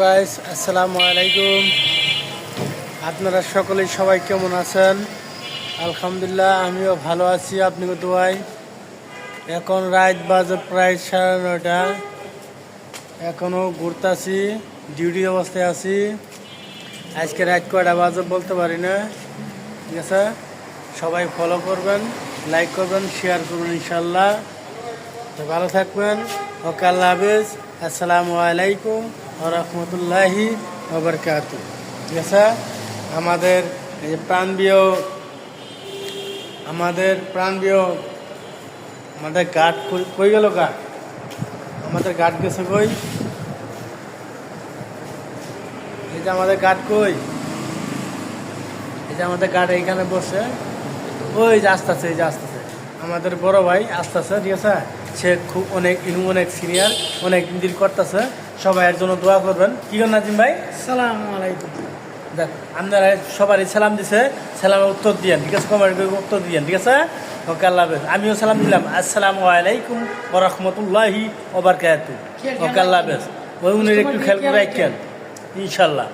Guys আসসালামু আলাইকুম। আপনারা সকলেই সবাই কেমন আছেন? আলহামদুলিল্লাহ আমিও ভালো আছি, আপনি দোয়াই। এখন রাত বাজে প্রায় 9:30। এখনও ঘুরতেছি, ডিউটি অবস্থায় আছি। আজকে রাত কয়টা বাজে বলতে পারি না, ঠিক আছে? সবাই ফলো করবেন, লাইক করবেন, শেয়ার করবেন ইনশাল্লাহ। তো ভালো থাকবেন। ওকে, আল্লাহ হাফেজ। আসসালামু আলাইকুম ওয়া রাহমাতুল্লাহি ওয়া বারাকাতুহু। ঠিক আছে? আমাদের এই যে প্রাণপ্রিয় আমাদের গার্ড কই গেল? গার্ড আমাদের গার্ড গেছে কই? এই যে আমাদের গার্ড কই? এই যে আমাদের গার্ড এইখানে বসে, ওই যে আসতেছে, এই যে আসতেছে আমাদের বড় ভাই আসতেছে, ঠিক আছে? সে খুব অনেক সিনিয়র, অনেক দিন করতেছে। সবাই এর জন্য দোয়া করবেন। কি করেন নাজিম ভাই? সালাম আলাইকুম। দেখ, আপনারা সবারই সালাম দিছে, সালামের উত্তর দিয়েন, ঠিক আছে? কমেন্ট করে উত্তর দিয়েন, ঠিক আছে? ওকে, আল্লাহ হাফেজ। আমিও সালাম দিলাম, আসসালামু আলাইকুম ওয়া রাহমাতুল্লাহি ওয়া বারাকাতুহু। ওকে, আল্লাহ হাফেজ। ওই উনি একটু খেয়াল করে রাখেন ইনশাল্লাহ।